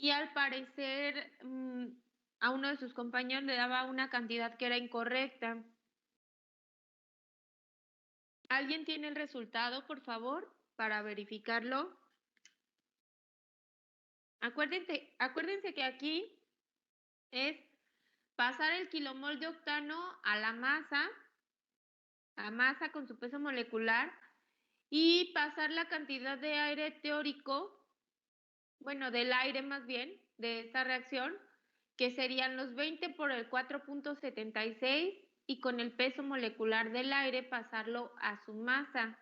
y al parecer a uno de sus compañeros le daba una cantidad que era incorrecta. ¿Alguien tiene el resultado, por favor, para verificarlo? Acuérdense que aquí es pasar el kilomol de octano a la masa con su peso molecular, y pasar la cantidad de aire teórico, bueno, del aire más bien, de esta reacción, que serían los 20 por el 4.76, y con el peso molecular del aire pasarlo a su masa.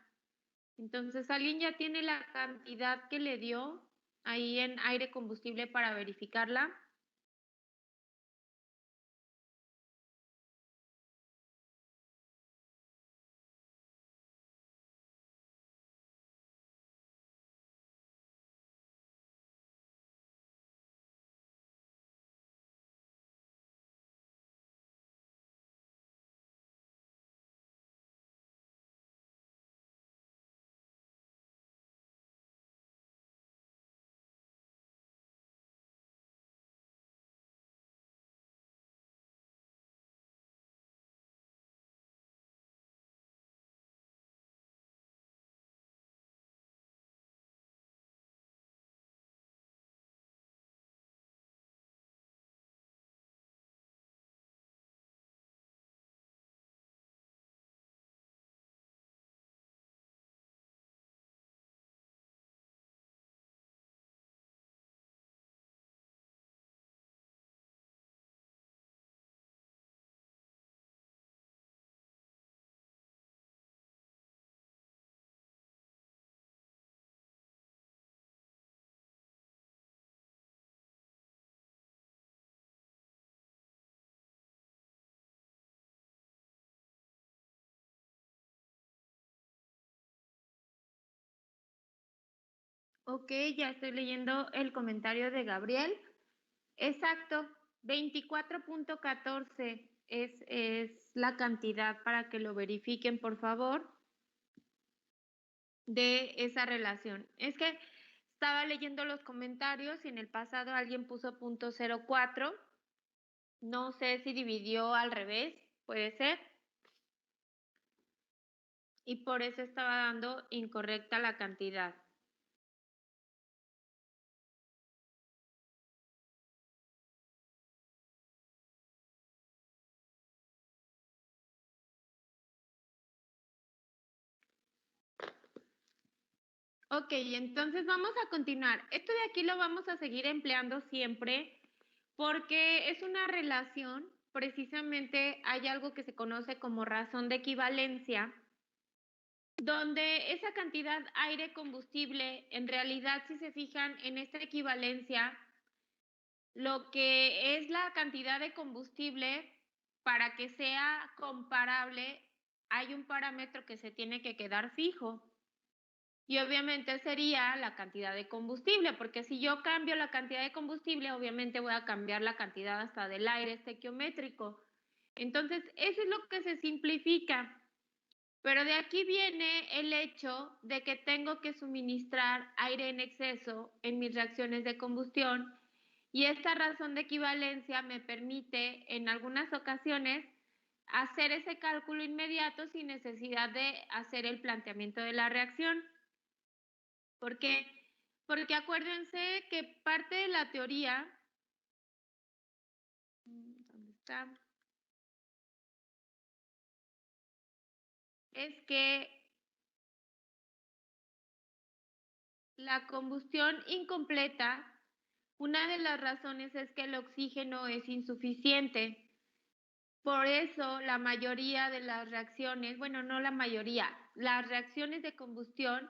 Entonces, ¿alguien ya tiene la cantidad que le dio ahí en aire combustible para verificarla? Ok, ya estoy leyendo el comentario de Gabriel. Exacto, 24.14 es la cantidad, para que lo verifiquen, por favor, de esa relación. Es que estaba leyendo los comentarios y en el pasado alguien puso .04. No sé si dividió al revés, puede ser, y por eso estaba dando incorrecta la cantidad. Ok, entonces vamos a continuar. Esto de aquí lo vamos a seguir empleando siempre porque es una relación. Precisamente hay algo que se conoce como razón de equivalencia, donde esa cantidad aire-combustible, en realidad, si se fijan en esta equivalencia, lo que es la cantidad de combustible, para que sea comparable, hay un parámetro que se tiene que quedar fijo. Y obviamente sería la cantidad de combustible, porque si yo cambio la cantidad de combustible, obviamente voy a cambiar la cantidad hasta del aire estequiométrico. Entonces, eso es lo que se simplifica. Pero de aquí viene el hecho de que tengo que suministrar aire en exceso en mis reacciones de combustión, y esta razón de equivalencia me permite en algunas ocasiones hacer ese cálculo inmediato sin necesidad de hacer el planteamiento de la reacción. ¿Por qué? Porque acuérdense que parte de la teoría, ¿dónde está? Es que la combustión incompleta, una de las razones es que el oxígeno es insuficiente. Por eso la mayoría de las reacciones, bueno, no la mayoría, las reacciones de combustión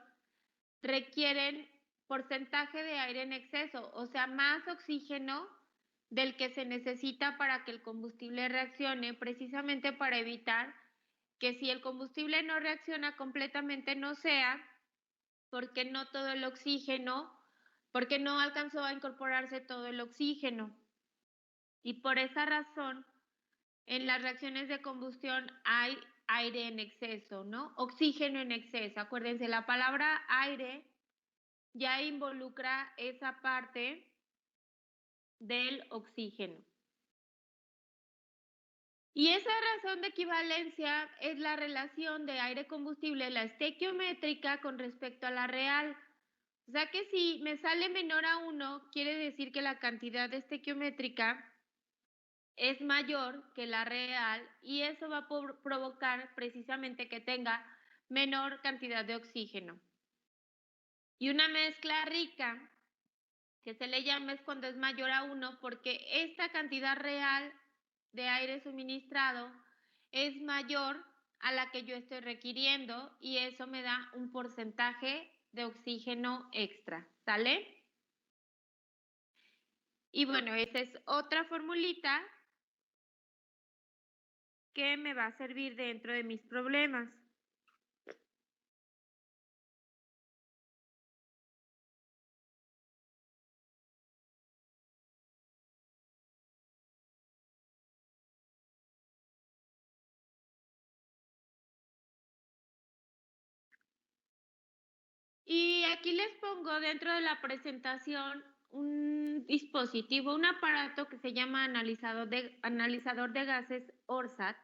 requieren porcentaje de aire en exceso, o sea, más oxígeno del que se necesita para que el combustible reaccione, precisamente para evitar que, si el combustible no reacciona completamente, no sea porque no todo el oxígeno, porque no alcanzó a incorporarse todo el oxígeno. Y por esa razón, en las reacciones de combustión hay aire en exceso, ¿no? Oxígeno en exceso. Acuérdense, la palabra aire ya involucra esa parte del oxígeno. Y esa razón de equivalencia es la relación de aire-combustible, la estequiométrica con respecto a la real. O sea que si me sale menor a 1, quiere decir que la cantidad estequiométrica es mayor que la real y eso va a provocar precisamente que tenga menor cantidad de oxígeno. Y una mezcla rica, que se le llama, es cuando es mayor a 1 porque esta cantidad real de aire suministrado es mayor a la que yo estoy requiriendo y eso me da un porcentaje de oxígeno extra, ¿sale? Y bueno, esa es otra formulita que me va a servir dentro de mis problemas. Y aquí les pongo dentro de la presentación un dispositivo, un aparato que se llama analizador de gases ORSAT.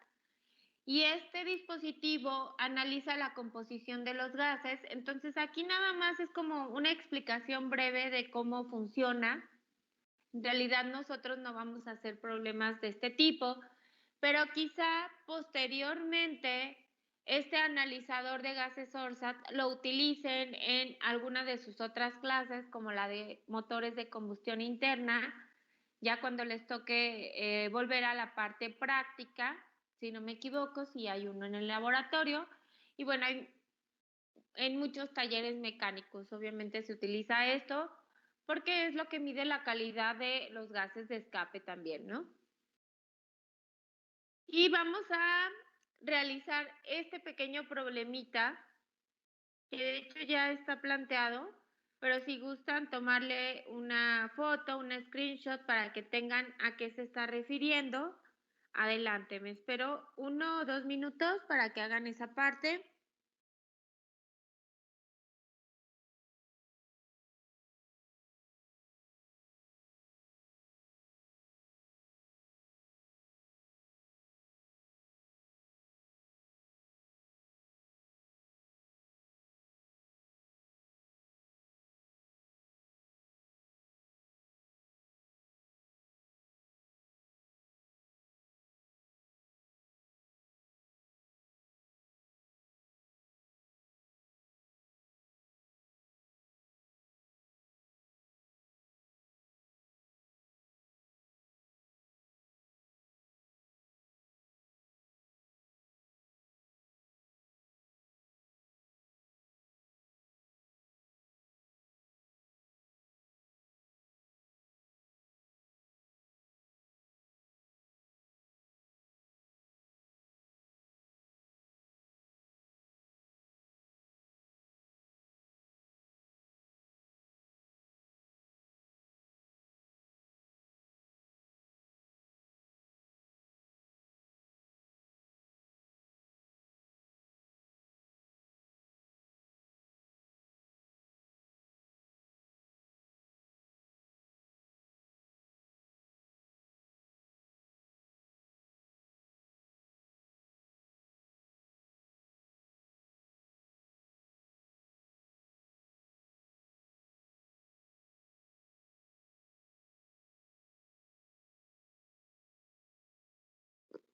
Y este dispositivo analiza la composición de los gases. Entonces aquí nada más es como una explicación breve de cómo funciona. En realidad nosotros no vamos a hacer problemas de este tipo, pero quizá posteriormente este analizador de gases ORSAT lo utilicen en alguna de sus otras clases, como la de motores de combustión interna, ya cuando les toque volver a la parte práctica, si no me equivoco, si hay uno en el laboratorio. Y bueno, en muchos talleres mecánicos obviamente se utiliza esto porque es lo que mide la calidad de los gases de escape también, ¿no? Y vamos a realizar este pequeño problemita, que de hecho ya está planteado, pero si gustan tomarle una foto, una screenshot para que tengan a qué se está refiriendo, adelante, me espero 1 o 2 minutos para que hagan esa parte.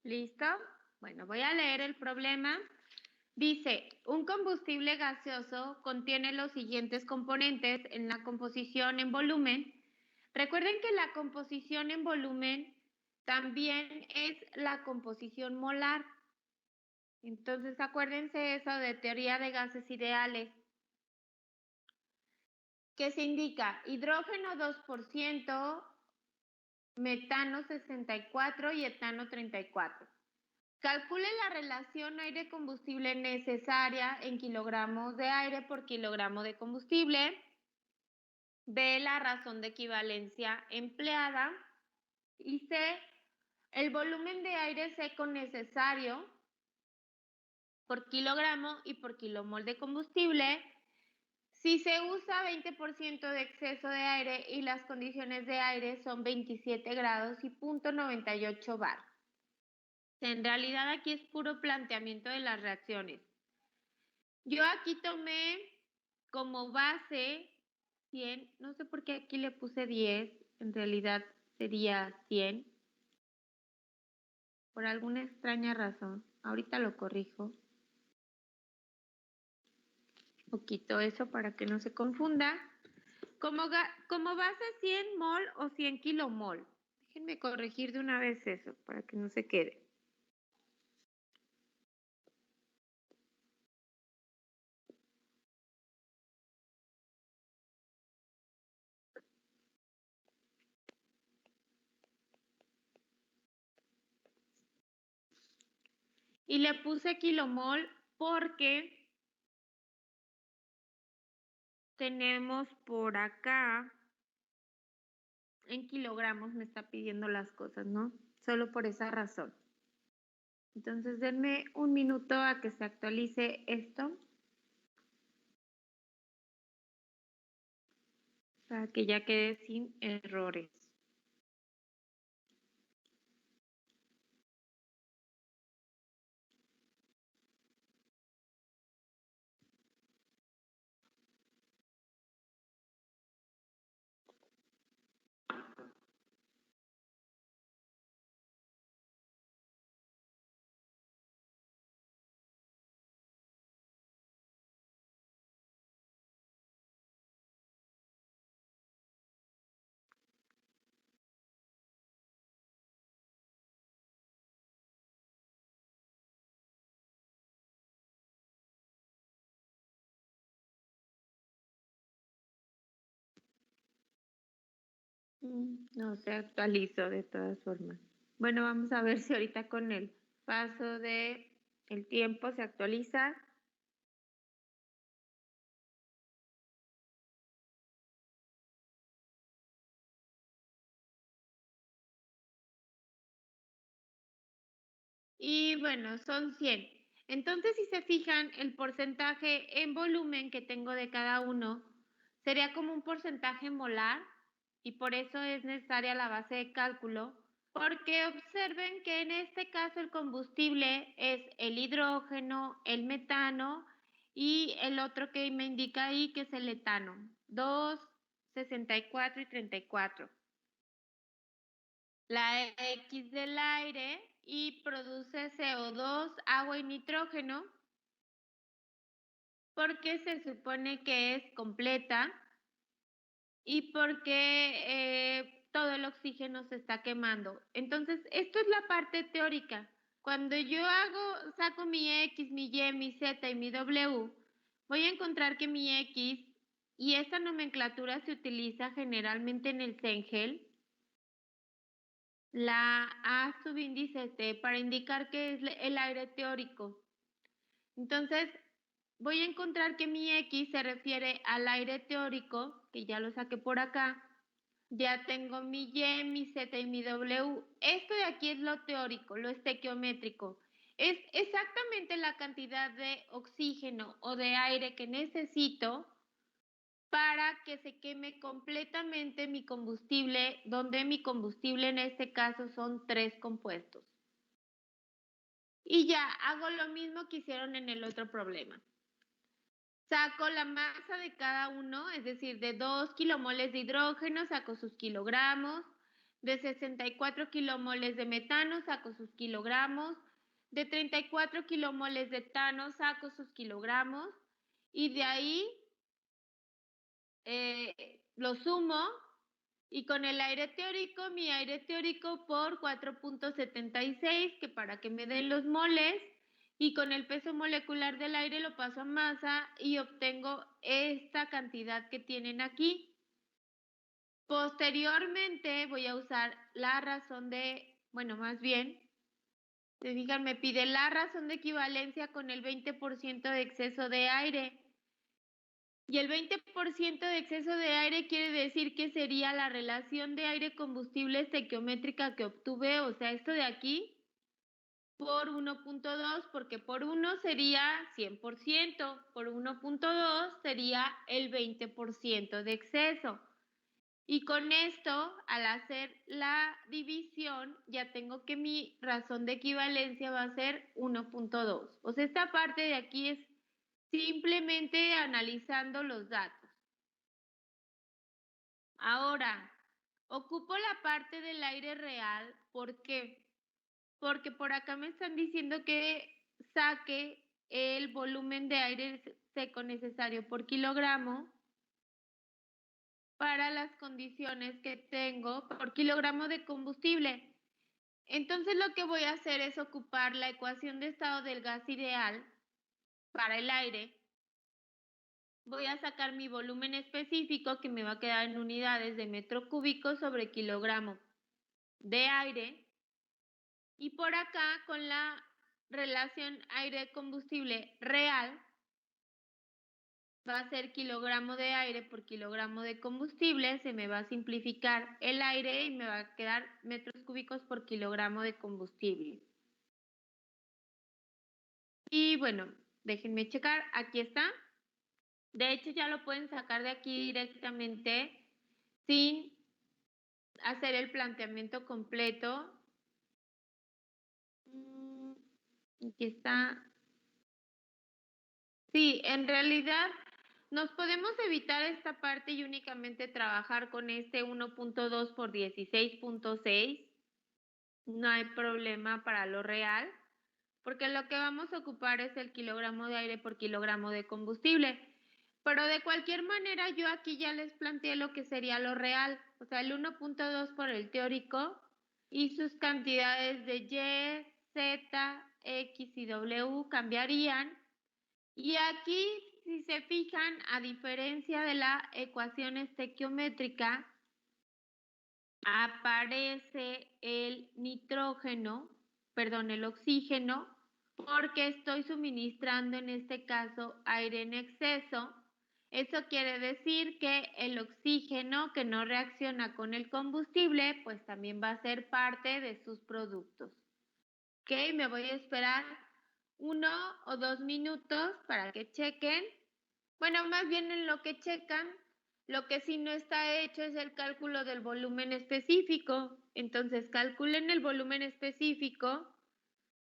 ¿Listo? Bueno, voy a leer el problema. Dice, un combustible gaseoso contiene los siguientes componentes en la composición en volumen. Recuerden que la composición en volumen también es la composición molar. Entonces, acuérdense eso de teoría de gases ideales, que se indica hidrógeno 2%, metano 64 y etano 34. Calcule la relación aire-combustible necesaria en kilogramos de aire por kilogramo de combustible. B, la razón de equivalencia empleada. Y C, el volumen de aire seco necesario por kilogramo y por kilomol de combustible Si se usa 20% de exceso de aire y las condiciones de aire son 27 grados y 0.98 bar. En realidad aquí es puro planteamiento de las reacciones. Yo aquí tomé como base 100, no sé por qué aquí le puse 10, en realidad sería 100, por alguna extraña razón. Ahorita lo corrijo. O quito eso para que no se confunda. Como base 100 mol o 100 kilomol. Déjenme corregir de una vez eso para que no se quede. Y le puse kilomol porque tenemos por acá, en kilogramos me está pidiendo las cosas, ¿no? Solo por esa razón. Entonces denme un minuto a que se actualice esto. Para que ya quede sin errores. No se actualizó de todas formas. Bueno, vamos a ver si ahorita con el paso de el tiempo se actualiza. Y bueno, son 100. Entonces, si se fijan, el porcentaje en volumen que tengo de cada uno sería como un porcentaje molar y por eso es necesaria la base de cálculo, porque observen que en este caso el combustible es el hidrógeno, el metano y el otro que me indica ahí que es el etano, 2, 64 y 34. La X del aire y produce CO2, agua y nitrógeno porque se supone que es completa y porque todo el oxígeno se está quemando. Entonces, esto es la parte teórica. Cuando yo saco mi X, mi Y, mi Z y mi W, voy a encontrar que mi X, y esta nomenclatura se utiliza generalmente en el CENGEL, la A subíndice T para indicar que es el aire teórico. Entonces, voy a encontrar que mi X se refiere al aire teórico, que ya lo saqué por acá. Ya tengo mi Y, mi Z y mi W. Esto de aquí es lo teórico, lo estequiométrico. Es exactamente la cantidad de oxígeno o de aire que necesito para que se queme completamente mi combustible, donde mi combustible en este caso son 3 compuestos. Y ya hago lo mismo que hicieron en el otro problema. Saco la masa de cada uno, es decir, de 2 kilomoles de hidrógeno saco sus kilogramos, de 64 kilomoles de metano saco sus kilogramos, de 34 kilomoles de etano saco sus kilogramos y de ahí lo sumo y con el aire teórico, mi aire teórico por 4.76, que para que me den los moles, y con el peso molecular del aire lo paso a masa y obtengo esta cantidad que tienen aquí. Posteriormente voy a usar la razón de, bueno, más bien, se fijan, me pide la razón de equivalencia con el 20% de exceso de aire. Y el 20% de exceso de aire quiere decir que sería la relación de aire-combustible estequiométrica que obtuve, o sea, esto de aquí, por 1.2, porque por 1 sería 100%, por 1.2 sería el 20% de exceso. Y con esto, al hacer la división, ya tengo que mi razón de equivalencia va a ser 1.2. O sea, esta parte de aquí es simplemente analizando los datos. Ahora, ocupo la parte del aire real. ¿Por qué? Porque por acá me están diciendo que saque el volumen de aire seco necesario por kilogramo para las condiciones que tengo por kilogramo de combustible. Entonces lo que voy a hacer es ocupar la ecuación de estado del gas ideal para el aire. Voy a sacar mi volumen específico que me va a quedar en unidades de metro cúbico sobre kilogramo de aire. Y por acá con la relación aire-combustible real va a ser kilogramo de aire por kilogramo de combustible, se me va a simplificar el aire y me va a quedar metros cúbicos por kilogramo de combustible. Y bueno, déjenme checar, aquí está. De hecho ya lo pueden sacar de aquí directamente sin hacer el planteamiento completo. Aquí está. Sí, en realidad nos podemos evitar esta parte y únicamente trabajar con este 1.2 por 16.6. No hay problema para lo real, porque lo que vamos a ocupar es el kilogramo de aire por kilogramo de combustible. Pero de cualquier manera yo aquí ya les planteé lo que sería lo real, o sea, el 1.2 por el teórico y sus cantidades de Y, Z, X y W cambiarían. Y aquí, si se fijan, a diferencia de la ecuación estequiométrica, aparece el nitrógeno, perdón, el oxígeno, porque estoy suministrando en este caso aire en exceso. Eso quiere decir que el oxígeno que no reacciona con el combustible, pues también va a ser parte de sus productos. Ok, me voy a esperar 1 o 2 minutos para que chequen. Bueno, más bien en lo que checan, lo que sí no está hecho es el cálculo del volumen específico. Entonces, calculen el volumen específico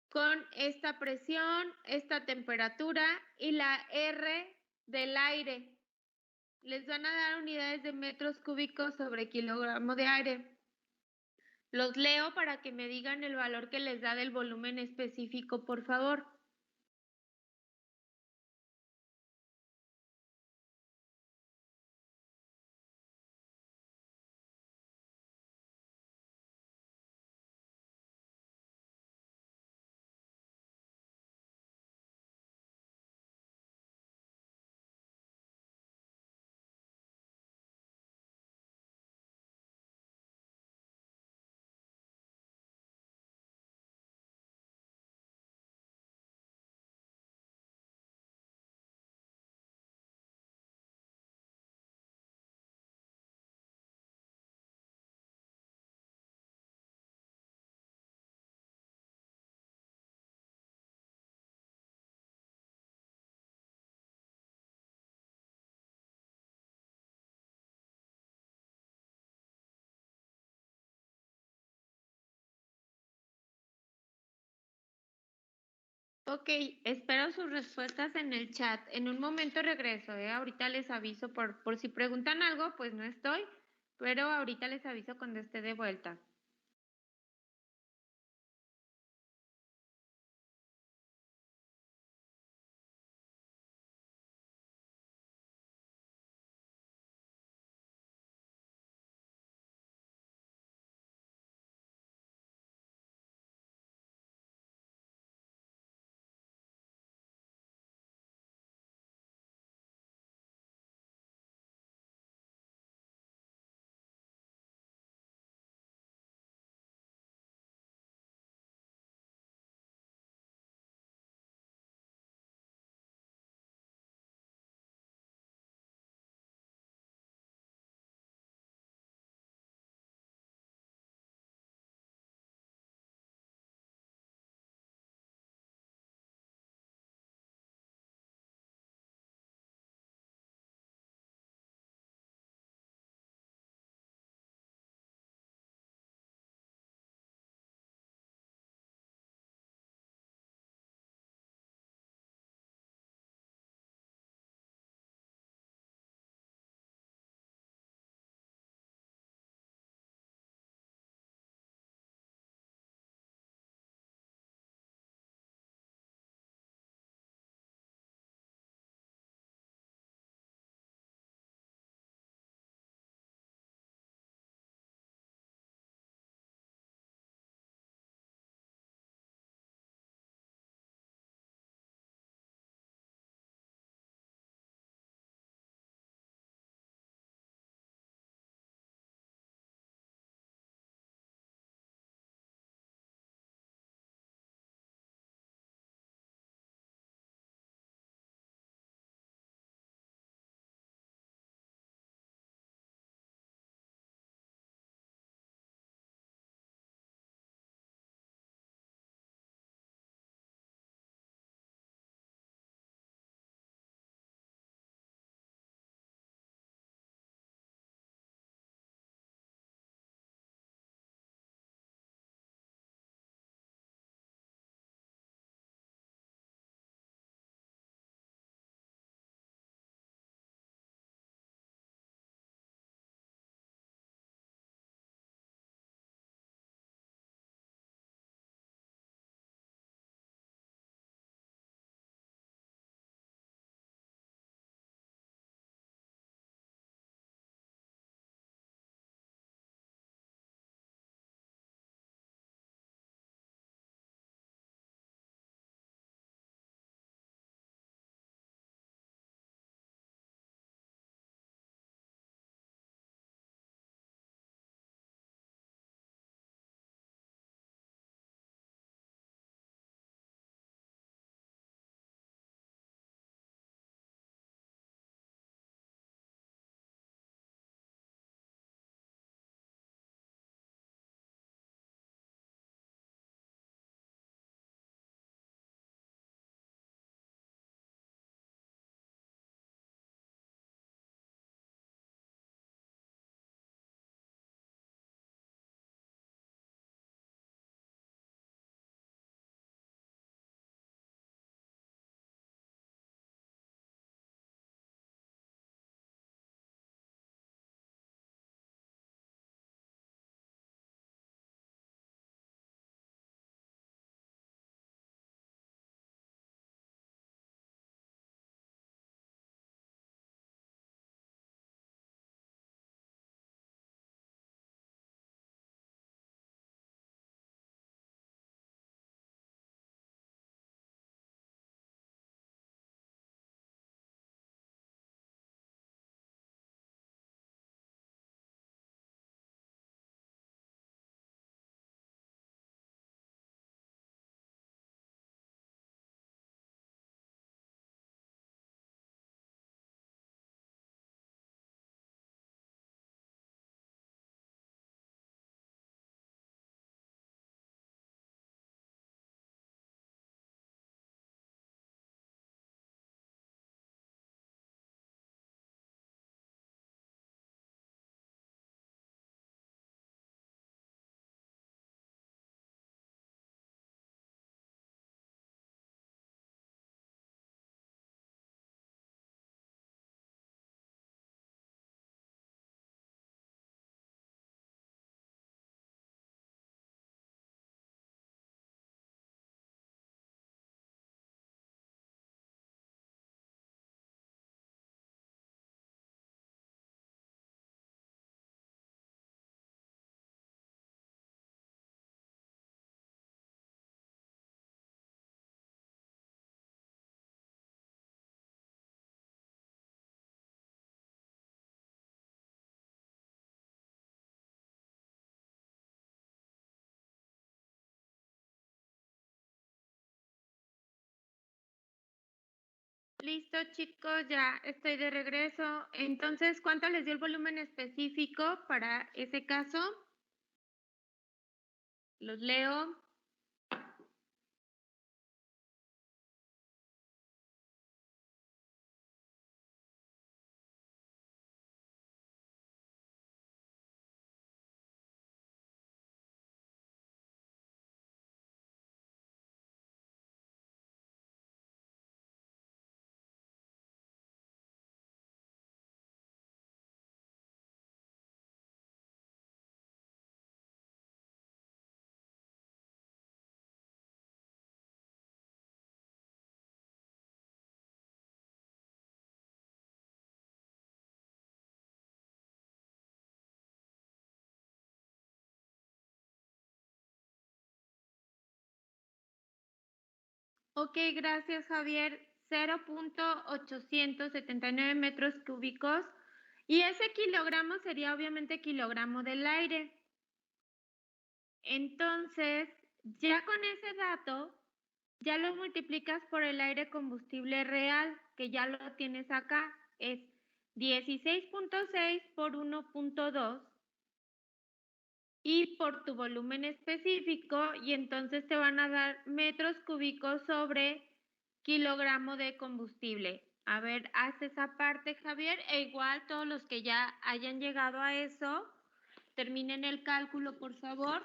con esta presión, esta temperatura y la R del aire. Les van a dar unidades de metros cúbicos sobre kilogramo de aire. Los leo para que me digan el valor que les da del volumen específico, por favor. Ok, espero sus respuestas en el chat. En un momento regreso, ¿eh? Ahorita les aviso por si preguntan algo, pues no estoy, pero ahorita les aviso cuando esté de vuelta. Listo, chicos, ya estoy de regreso. Entonces, ¿cuánto les dio el volumen específico para ese caso? Los leo. Ok, gracias, Javier. 0.879 metros cúbicos. Y ese kilogramo sería obviamente kilogramo del aire. Entonces, ya con ese dato, ya lo multiplicas por el aire combustible real, que ya lo tienes acá. Es 16.6 por 1.2 y por tu volumen específico, y entonces te van a dar metros cúbicos sobre kilogramo de combustible. A ver, haz esa parte, Javier, e igual todos los que ya hayan llegado a eso, terminen el cálculo, por favor.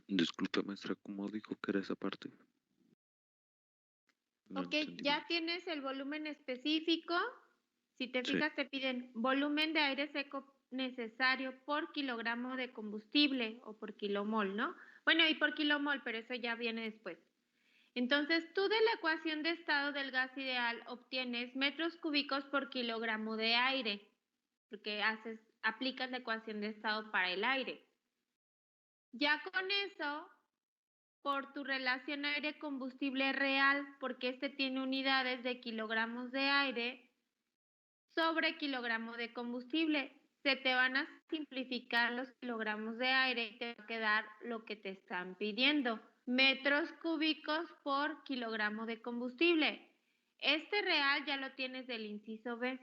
Disculpa, maestra, ¿cómo dijo que era esa parte? No Ok, entendí bien. ya tienes el volumen específico. Si te Sí. fijas, te piden volumen de aire seco necesario por kilogramo de combustible o por kilomol, ¿no? Bueno, y por kilomol, pero eso ya viene después. Entonces, tú de la ecuación de estado del gas ideal obtienes metros cúbicos por kilogramo de aire, porque aplicas la ecuación de estado para el aire. Ya con eso, por tu relación aire-combustible real, porque este tiene unidades de kilogramos de aire sobre kilogramo de combustible. Se te van a simplificar los kilogramos de aire y te va a quedar lo que te están pidiendo. Metros cúbicos por kilogramo de combustible. Este real ya lo tienes del inciso B.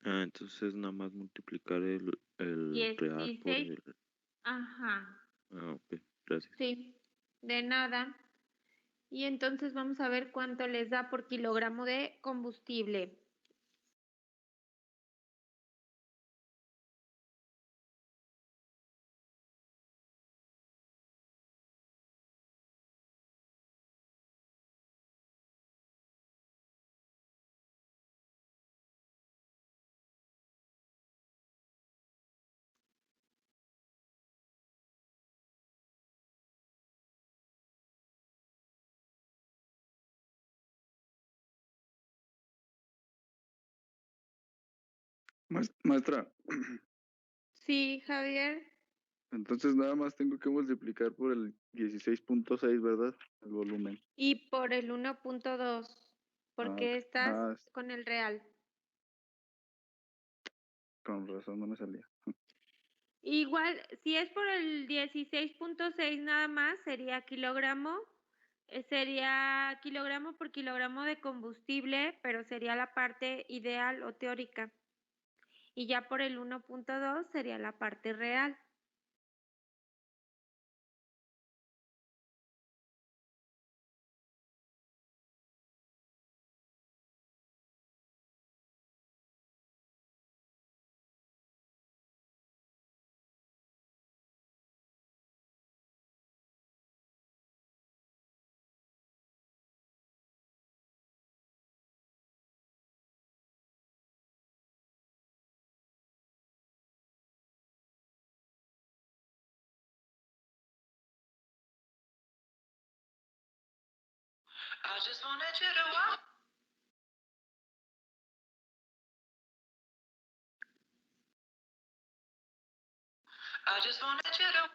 Ah, entonces nada más multiplicar el real por 16. el... Ajá. Ah, ok, gracias. Sí, de nada. Y entonces vamos a ver cuánto les da por kilogramo de combustible. Maestra, Sí, Javier. entonces nada más tengo que multiplicar por el 16.6, ¿verdad? El volumen. Y por el 1.2, Ah, porque ok. estás con el real. Con razón no me salía. Igual, si es por el 16.6 nada más, sería kilogramo por kilogramo de combustible, pero sería la parte ideal o teórica. Y ya por el 1.2 sería la parte real. I just wanted you to walk. I just wanted you to.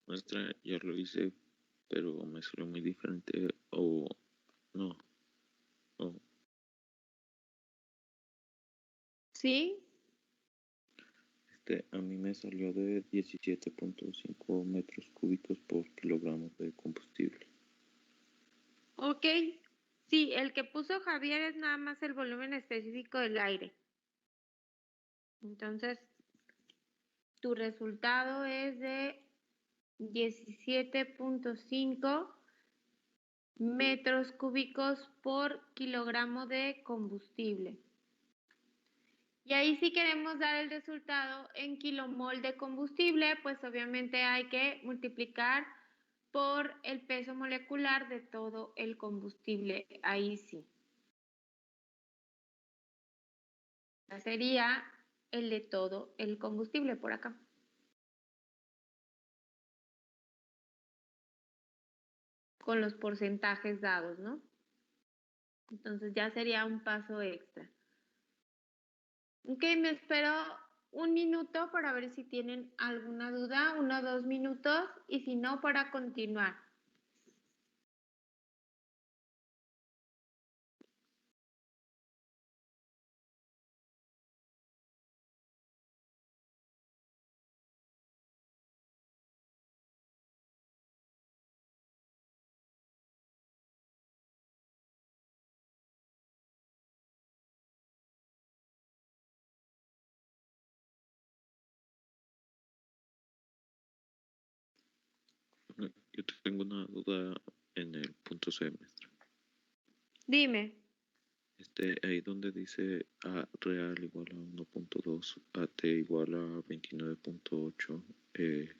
Maestra, ya lo hice, pero me salió muy diferente. O no, no. ¿Sí? A mí me salió de 17.5 metros cúbicos por kilogramo de combustible. Ok. Sí, el que puso Javier es nada más el volumen específico del aire. Entonces, tu resultado es de 17.5 metros cúbicos por kilogramo de combustible. Y ahí si queremos dar el resultado en kilomol de combustible, pues obviamente hay que multiplicar por el peso molecular de todo el combustible. Ahí sí. Sería el de todo el combustible por acá. Con los porcentajes dados, ¿no? Entonces ya sería un paso extra. Ok, me espero un minuto para ver si tienen alguna duda, 1 o 2 minutos, y si no, para continuar. Yo tengo una duda en el punto C, maestra. Dime. Ahí donde dice A real igual a 1.2, AT igual a 29.8, que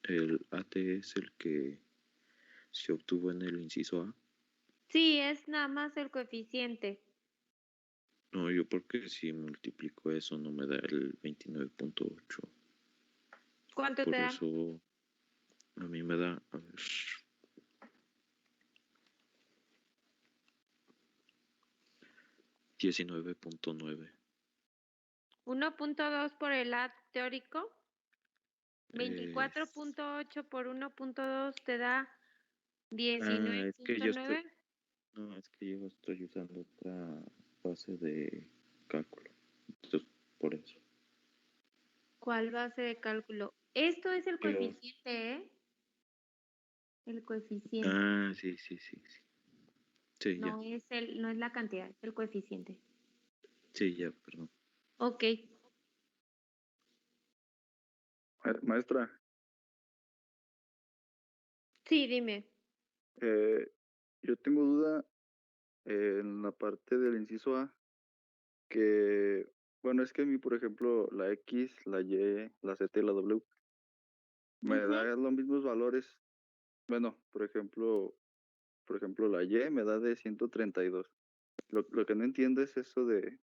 el AT es el que se obtuvo en el inciso A. Sí, es nada más el coeficiente. No, yo porque si multiplico eso no me da el 29.8. ¿Cuánto te Por da? eso a mí me da, a ver, 19.9. 1.2 por el A teórico. Eh, 24.8 por 1.2 te da es que yo estoy, 19.9. no, es que yo estoy usando otra base de cálculo. Entonces, por eso. ¿Cuál base de cálculo? Esto es el Yo, coeficiente, ¿eh? El coeficiente. sí, sí, sí, sí. Sí, ya. No es la cantidad, es el coeficiente. Sí, ya, perdón. Ok. Maestra, Sí, dime. yo tengo duda en la parte del inciso A, que, bueno, es que a mí, por ejemplo, la X, la Y, la Z y la W me da los mismos valores. Bueno, por ejemplo, la Y me da de 132. Lo que no entiendo es eso de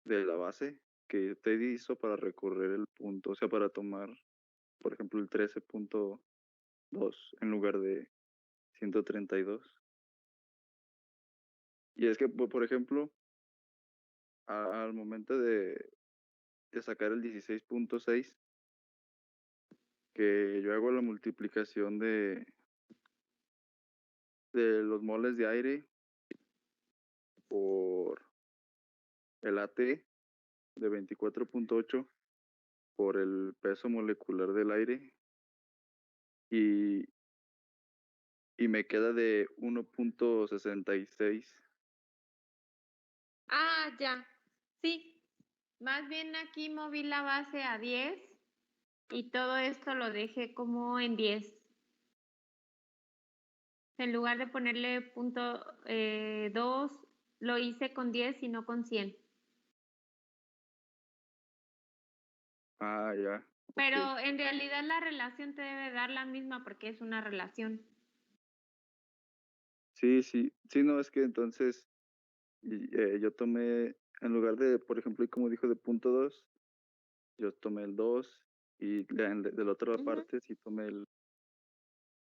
la base que usted hizo para recorrer el punto, o sea, para tomar, por ejemplo, el 13.2 en lugar de 132. Y es que, por ejemplo, al momento de sacar el 16.6, que yo hago la multiplicación de los moles de aire por el AT de 24.8 por el peso molecular del aire, y y me queda de 1.66. Ah, ya. Sí. Más bien aquí moví la base a 10 y todo esto lo dejé como en 10. En lugar de ponerle punto 2, lo hice con 10 y no con 100. Ah, ya. Ok. Pero en realidad la relación te debe dar la misma porque es una relación. Sí, sí. Sí, no, es que entonces yo tomé, en lugar de, por ejemplo, y como dijo de punto 2, yo tomé el 2 y de la otra Ujú. parte sí tomé el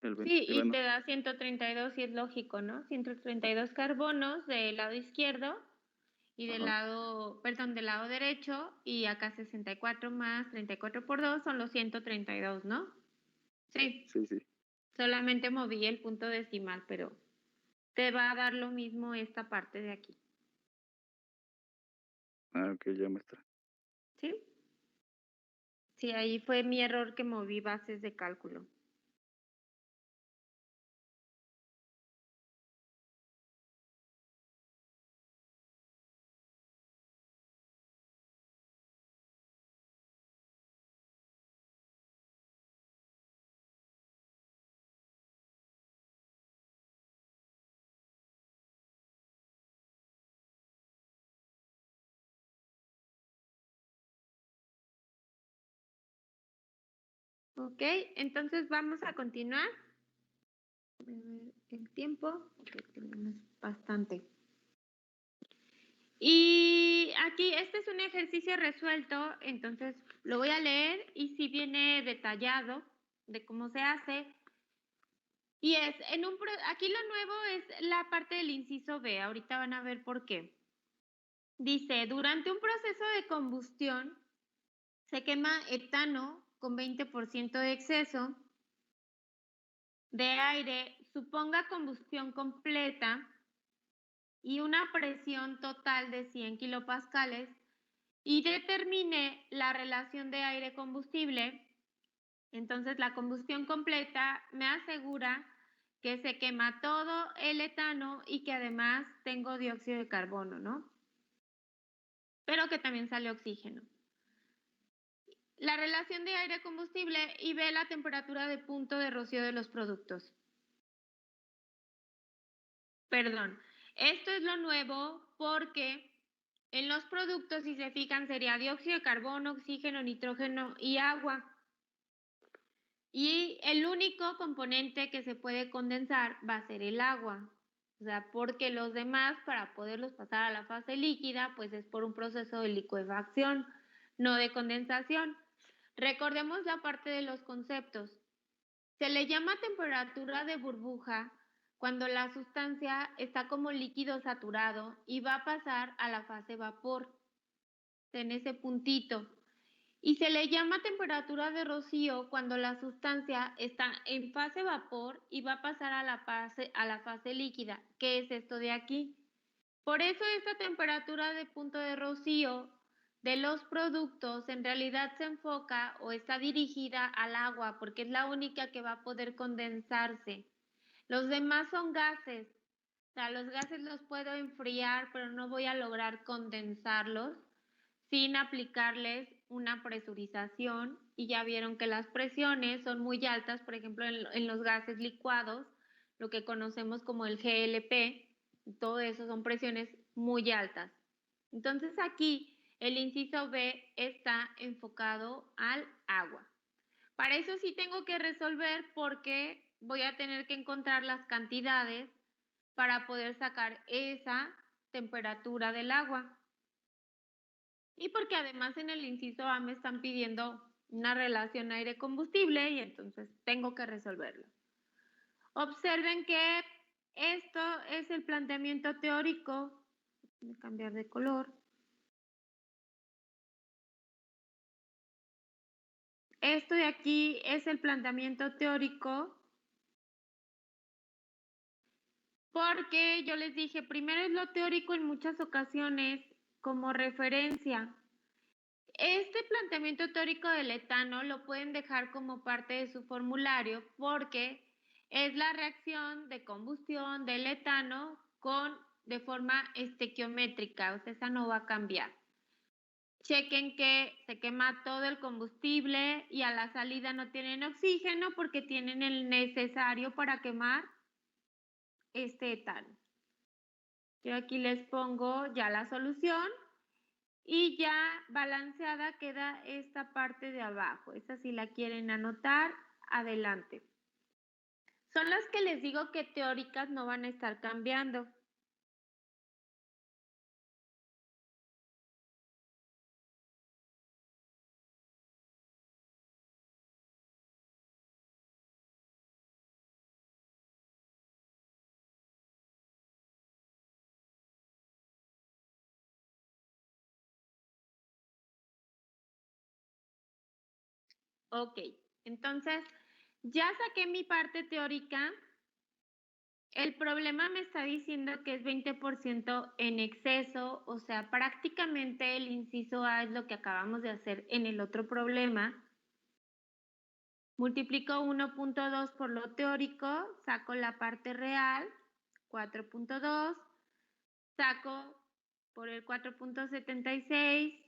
20. Sí, y te da 132 y es lógico, ¿no? 132 carbonos del lado izquierdo y del Ajá. lado, perdón, del lado derecho, y acá 64 más 34 por 2 son los 132, ¿no? Sí, Sí, sí. solamente moví el punto decimal, pero te va a dar lo mismo esta parte de aquí, Ah, ok, ya maestra. ¿sí? Sí, ahí fue mi error que moví bases de cálculo. Ok, entonces vamos a continuar. A ver el tiempo, que tenemos bastante. Y aquí, este es un ejercicio resuelto, entonces lo voy a leer y sí viene detallado de cómo se hace. Y es, aquí lo nuevo es la parte del inciso B, ahorita van a ver por qué. Dice, durante un proceso de combustión se quema etano con 20% de exceso de aire, suponga combustión completa y una presión total de 100 kilopascales y determine la relación de aire-combustible. Entonces, la combustión completa me asegura que se quema todo el etano y que además tengo dióxido de carbono, ¿no? Pero que también sale oxígeno. La relación de aire-combustible y ve la temperatura de punto de rocío de los productos. Perdón, esto es lo nuevo porque en los productos, si se fijan, sería dióxido de carbono, oxígeno, nitrógeno y agua. Y el único componente que se puede condensar va a ser el agua. O sea, porque los demás, para poderlos pasar a la fase líquida, pues es por un proceso de licuefacción, no de condensación. Recordemos la parte de los conceptos. Se le llama temperatura de burbuja cuando la sustancia está como líquido saturado y va a pasar a la fase vapor, en ese puntito. Y se le llama temperatura de rocío cuando la sustancia está en fase vapor y va a pasar a la fase líquida, que es esto de aquí. Por eso esta temperatura de punto de rocío de los productos en realidad se enfoca o está dirigida al agua, porque es la única que va a poder condensarse. Los demás son gases. O sea, los gases los puedo enfriar, pero no voy a lograr condensarlos sin aplicarles una presurización, y ya vieron que las presiones son muy altas, por ejemplo, en los gases licuados, lo que conocemos como el GLP, todo eso son presiones muy altas. Entonces aquí el inciso B está enfocado al agua. Para eso sí tengo que resolver porque voy a tener que encontrar las cantidades para poder sacar esa temperatura del agua. Y porque además en el inciso A me están pidiendo una relación aire-combustible y entonces tengo que resolverlo. Observen que esto es el planteamiento teórico. Voy a cambiar de color. Esto de aquí es el planteamiento teórico porque yo les dije, primero es lo teórico en muchas ocasiones como referencia. Este planteamiento teórico del etano lo pueden dejar como parte de su formulario porque es la reacción de combustión del etano de forma estequiométrica, o sea, esa no va a cambiar. Chequen que se quema todo el combustible y a la salida no tienen oxígeno porque tienen el necesario para quemar este etano. Yo aquí les pongo ya la solución y ya balanceada queda esta parte de abajo. Esta si la quieren anotar, adelante. Son las que les digo que teóricas no van a estar cambiando. Ok, entonces ya saqué mi parte teórica. El problema me está diciendo que es 20% en exceso, o sea, prácticamente el inciso A es lo que acabamos de hacer en el otro problema. Multiplico 1.2 por lo teórico, saco la parte real, 4.2, saco por el 4.76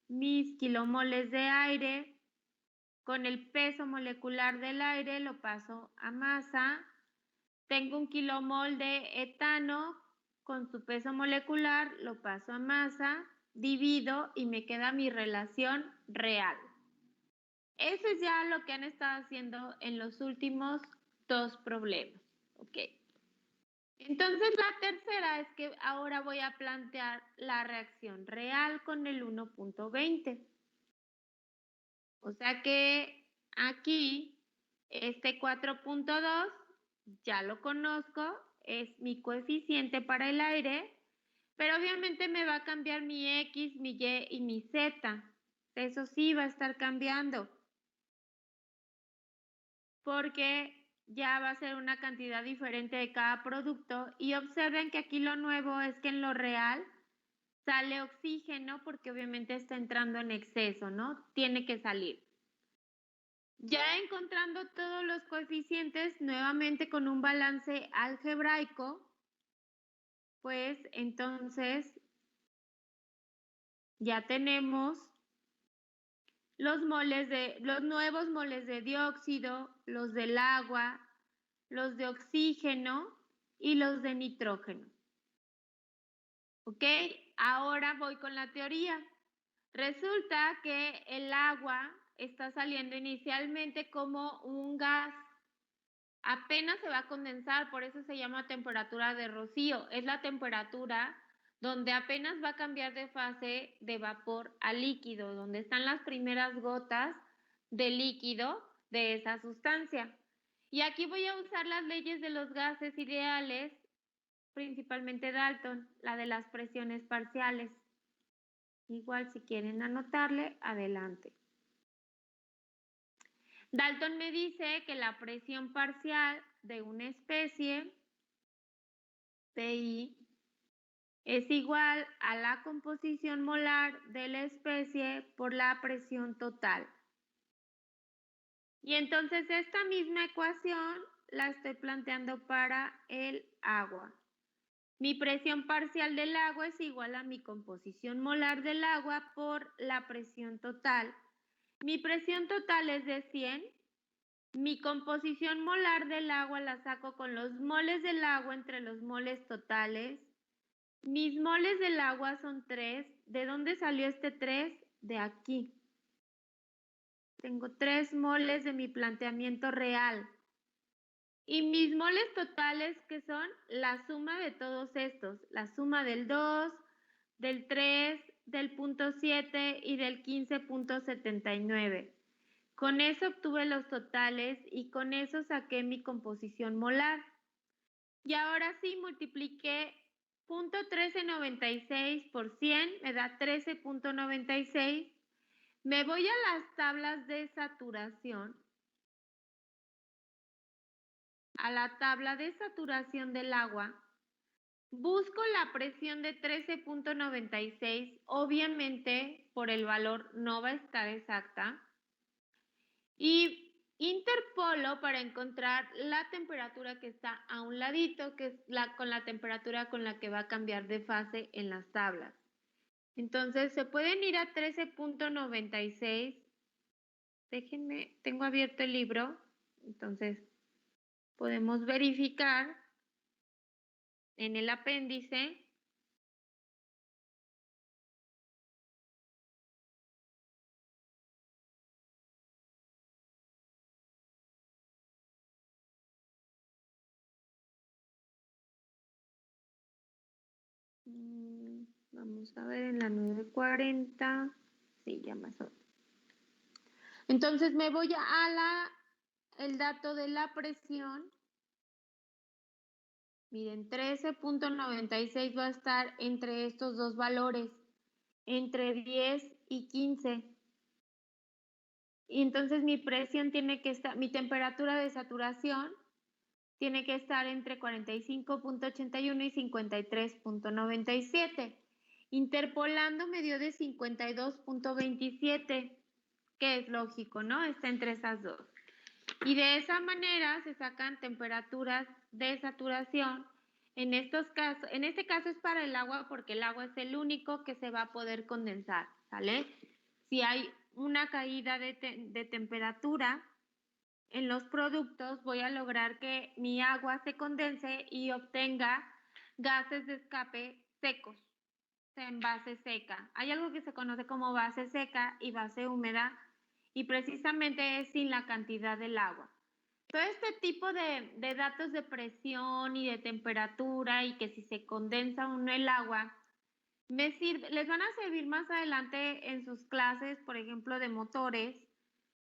mis kilomoles de aire, con el peso molecular del aire lo paso a masa. Tengo 1 kilomol de etano, con su peso molecular lo paso a masa, divido y me queda mi relación real. Eso es ya lo que han estado haciendo en los últimos 2 problemas. ¿Ok? Entonces la tercera es que ahora voy a plantear la reacción real con el 1.20. O sea que aquí este 4.2 ya lo conozco, es mi coeficiente para el aire, pero obviamente me va a cambiar mi X, mi Y y mi Z. Eso sí va a estar cambiando, porque ya va a ser una cantidad diferente de cada producto. Y observen que aquí lo nuevo es que en lo real sale oxígeno porque obviamente está entrando en exceso, ¿no? Tiene que salir. Ya encontrando todos los coeficientes, nuevamente con un balance algebraico, pues entonces ya tenemos los nuevos moles de dióxido, los del agua, los de oxígeno y los de nitrógeno. ¿Ok? Ahora voy con la teoría. Resulta que el agua está saliendo inicialmente como un gas. Apenas se va a condensar, por eso se llama temperatura de rocío. Es la temperatura donde apenas va a cambiar de fase de vapor a líquido, donde están las primeras gotas de líquido de esa sustancia. Y aquí voy a usar las leyes de los gases ideales, principalmente Dalton, la de las presiones parciales. Igual si quieren anotarle, adelante. Dalton me dice que la presión parcial de una especie, PI, es igual a la composición molar de la especie por la presión total. Y entonces esta misma ecuación la estoy planteando para el agua. Mi presión parcial del agua es igual a mi composición molar del agua por la presión total. Mi presión total es de 100. Mi composición molar del agua la saco con los moles del agua entre los moles totales. Mis moles del agua son 3. ¿De dónde salió este 3? De aquí. Tengo 3 moles de mi planteamiento real. Y mis moles totales, que son la suma de todos estos. La suma del 2, del 3, del 0.7 y del 15.79. Con eso obtuve los totales y con eso saqué mi composición molar. Y ahora sí multipliqué 0.1396 por 100, me da 13.96. Me voy a las tablas de saturación. A la tabla de saturación del agua. Busco la presión de 13.96. Obviamente por el valor no va a estar exacta. Y interpolo para encontrar la temperatura que está a un ladito, que es con la temperatura con la que va a cambiar de fase en las tablas. Entonces, se pueden ir a 13.96. Déjenme, tengo abierto el libro, entonces podemos verificar en el apéndice. Vamos a ver en la 940. Sí, ya más o menos. Entonces me voy a el dato de la presión. Miren, 13.96 va a estar entre estos dos valores, entre 10 y 15. Y entonces mi presión tiene que estar, mi temperatura de saturación tiene que estar entre 45.81 y 53.97. Interpolando me dio de 52.27, que es lógico, ¿no? Está entre esas dos. Y de esa manera se sacan temperaturas de saturación. En este caso es para el agua porque el agua es el único que se va a poder condensar, ¿sale? Si hay una caída de temperatura en los productos, voy a lograr que mi agua se condense y obtenga gases de escape secos en base seca. Hay algo que se conoce como base seca y base húmeda, y precisamente es sin la cantidad del agua. Todo este tipo de datos de presión y de temperatura y que si se condensa o no el agua, les van a servir más adelante en sus clases, por ejemplo, de motores,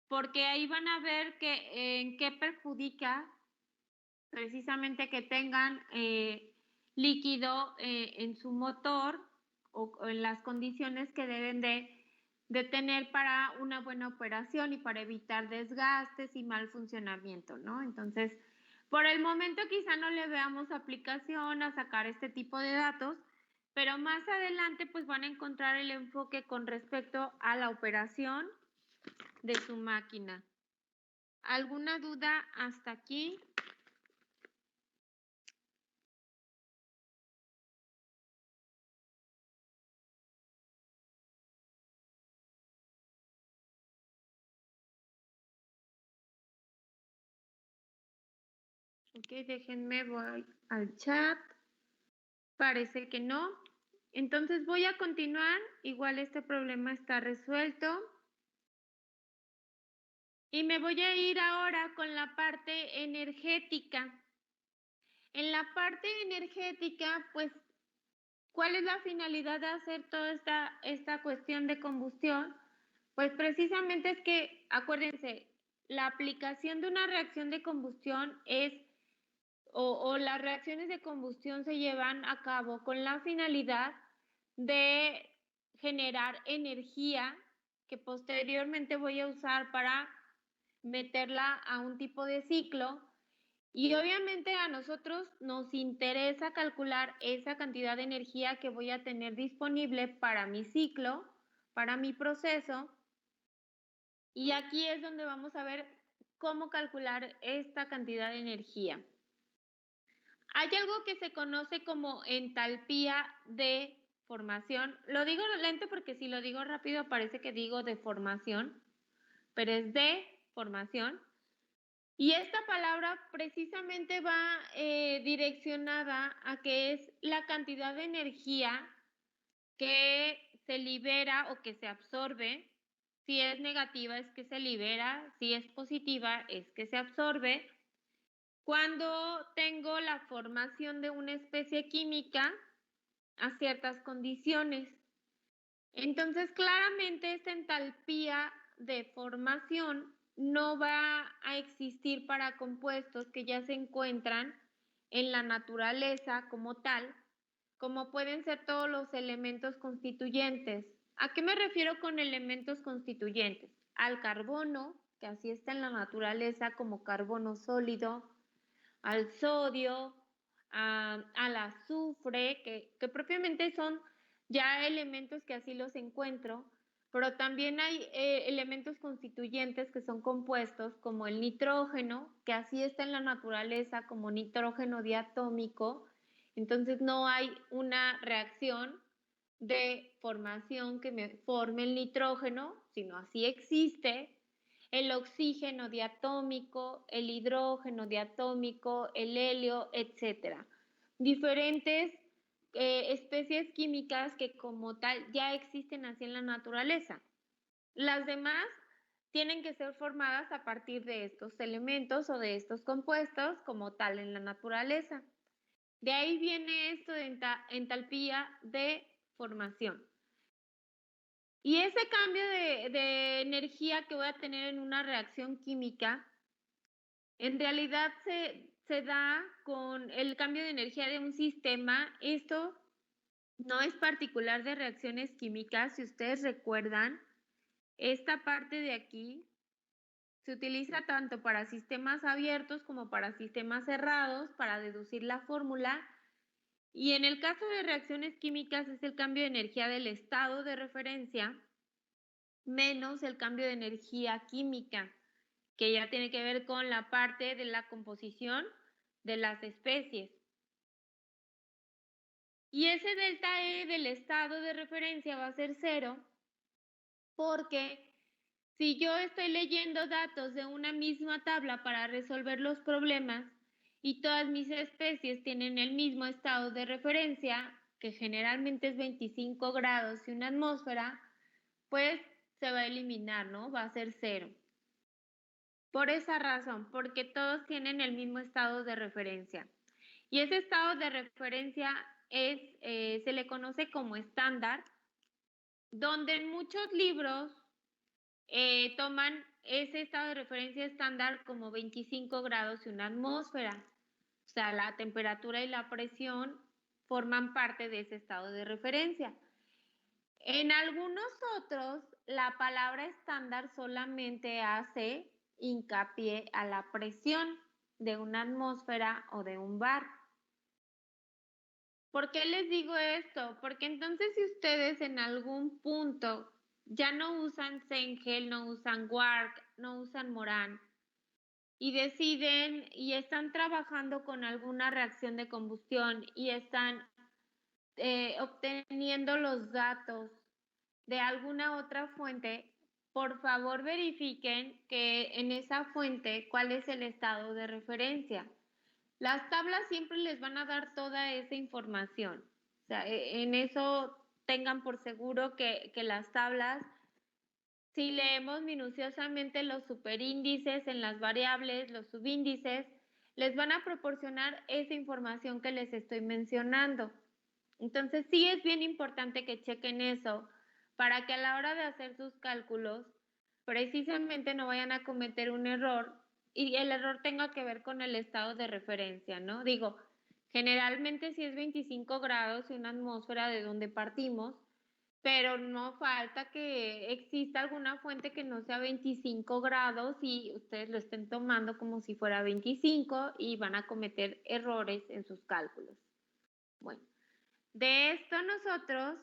porque ahí van a ver en qué perjudica precisamente que tengan líquido en su motor o en las condiciones que deben de tener para una buena operación y para evitar desgastes y mal funcionamiento, ¿no? Entonces, por el momento quizá no le veamos aplicación a sacar este tipo de datos, pero más adelante pues van a encontrar el enfoque con respecto a la operación de su máquina. ¿Alguna duda hasta aquí? Ok, déjenme, voy al chat. Parece que no. Entonces voy a continuar. Igual este problema está resuelto. Y me voy a ir ahora con la parte energética. En la parte energética, pues, ¿cuál es la finalidad de hacer toda esta cuestión de combustión? Pues precisamente es que, acuérdense, la aplicación de una reacción de combustión es o las reacciones de combustión se llevan a cabo con la finalidad de generar energía que posteriormente voy a usar para meterla a un tipo de ciclo, y obviamente a nosotros nos interesa calcular esa cantidad de energía que voy a tener disponible para mi ciclo, para mi proceso, y aquí es donde vamos a ver cómo calcular esta cantidad de energía. Hay algo que se conoce como entalpía de formación. Lo digo lento porque si lo digo rápido parece que digo deformación, pero es de formación. Y esta palabra precisamente va direccionada a que es la cantidad de energía que se libera o que se absorbe. Si es negativa es que se libera, si es positiva es que se absorbe. Cuando tengo la formación de una especie química a ciertas condiciones. Entonces, claramente esta entalpía de formación no va a existir para compuestos que ya se encuentran en la naturaleza como tal, como pueden ser todos los elementos constituyentes. ¿A qué me refiero con elementos constituyentes? Al carbono, que así está en la naturaleza como carbono sólido, al sodio, al azufre, que propiamente son ya elementos que así los encuentro, pero también hay elementos constituyentes que son compuestos como el nitrógeno, que así está en la naturaleza como nitrógeno diatómico, entonces no hay una reacción de formación que me forme el nitrógeno, sino así existe el oxígeno diatómico, el hidrógeno diatómico, el helio, etcétera. Diferentes especies químicas que como tal ya existen así en la naturaleza. Las demás tienen que ser formadas a partir de estos elementos o de estos compuestos como tal en la naturaleza. De ahí viene esto de entalpía de formación. Y ese cambio de energía que voy a tener en una reacción química, en realidad se da con el cambio de energía de un sistema. Esto no es particular de reacciones químicas. Si ustedes recuerdan, esta parte de aquí se utiliza tanto para sistemas abiertos como para sistemas cerrados para deducir la fórmula. Y en el caso de reacciones químicas es el cambio de energía del estado de referencia menos el cambio de energía química, que ya tiene que ver con la parte de la composición de las especies. Y ese delta E del estado de referencia va a ser 0 porque si yo estoy leyendo datos de una misma tabla para resolver los problemas y todas mis especies tienen el mismo estado de referencia, que generalmente es 25 grados y una atmósfera, pues se va a eliminar, ¿no? Va a ser 0. Por esa razón, porque todos tienen el mismo estado de referencia. Y ese estado de referencia se le conoce como estándar, donde en muchos libros toman ese estado de referencia estándar como 25 grados y una atmósfera. O sea, la temperatura y la presión forman parte de ese estado de referencia. En algunos otros, la palabra estándar solamente hace hincapié a la presión de una atmósfera o de un bar. ¿Por qué les digo esto? Porque entonces si ustedes en algún punto ya no usan Cengel, no usan Quark, no usan Moran y deciden y están trabajando con alguna reacción de combustión y están obteniendo los datos de alguna otra fuente, por favor verifiquen que en esa fuente cuál es el estado de referencia. Las tablas siempre les van a dar toda esa información. O sea, en eso tengan por seguro que las tablas, si leemos minuciosamente los superíndices en las variables, los subíndices, les van a proporcionar esa información que les estoy mencionando. Entonces sí es bien importante que chequen eso para que a la hora de hacer sus cálculos precisamente no vayan a cometer un error y el error tenga que ver con el estado de referencia, ¿no? Digo, generalmente sí es 25 grados y una atmósfera de donde partimos, pero no falta que exista alguna fuente que no sea 25 grados y ustedes lo estén tomando como si fuera 25 y van a cometer errores en sus cálculos. Bueno, de esto nosotros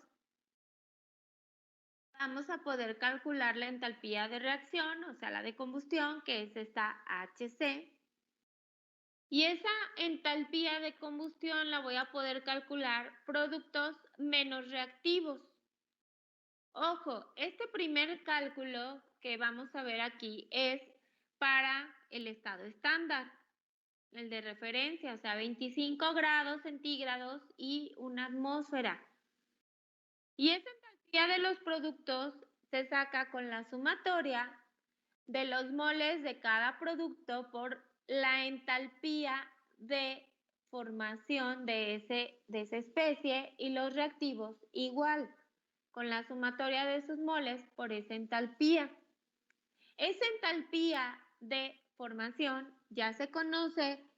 vamos a poder calcular la entalpía de reacción, o sea, la de combustión, que es esta HC. Y esa entalpía de combustión la voy a poder calcular productos menos reactivos. Ojo, este primer cálculo que vamos a ver aquí es para el estado estándar, el de referencia, o sea, 25 grados centígrados y una atmósfera. Y esa entalpía de los productos se saca con la sumatoria de los moles de cada producto por la entalpía de formación de esa especie y los reactivos igual, con la sumatoria de sus moles por esa entalpía. Esa entalpía de formación ya se conoce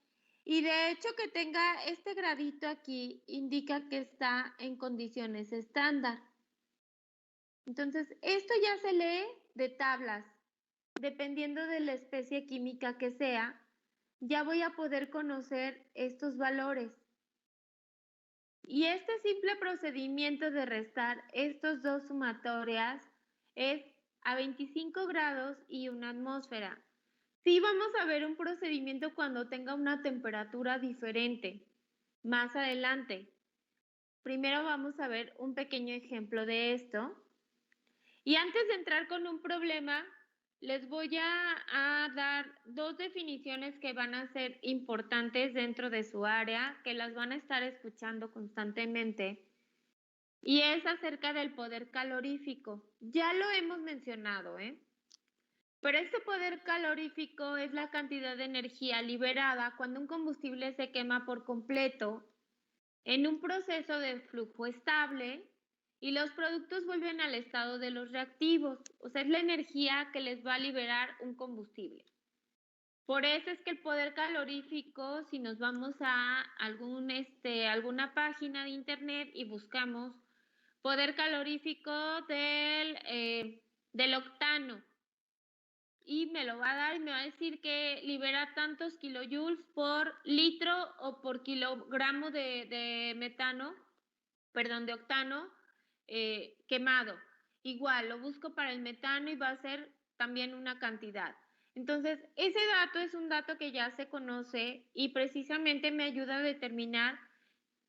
y de hecho que tenga este gradito aquí indica que está en condiciones estándar. Entonces, esto ya se lee de tablas. Dependiendo de la especie química que sea, ya voy a poder conocer estos valores. Y este simple procedimiento de restar estos dos sumatorias es a 25 grados y una atmósfera. Sí vamos a ver un procedimiento cuando tenga una temperatura diferente más adelante. Primero vamos a ver un pequeño ejemplo de esto. Y antes de entrar con un problema, les voy a dar dos definiciones que van a ser importantes dentro de su área, que las van a estar escuchando constantemente. Y es acerca del poder calorífico. Ya lo hemos mencionado, ¿eh? Pero este poder calorífico es la cantidad de energía liberada cuando un combustible se quema por completo en un proceso de flujo estable y los productos vuelven al estado de los reactivos. O sea, es la energía que les va a liberar un combustible. Por eso es que el poder calorífico, si nos vamos a alguna página de internet y buscamos poder calorífico del octano, y me lo va a dar y me va a decir que libera tantos kilojoules por litro o por kilogramo de metano, perdón, de octano quemado. Igual, lo busco para el metano y va a ser también una cantidad. Entonces, ese dato es un dato que ya se conoce y precisamente me ayuda a determinar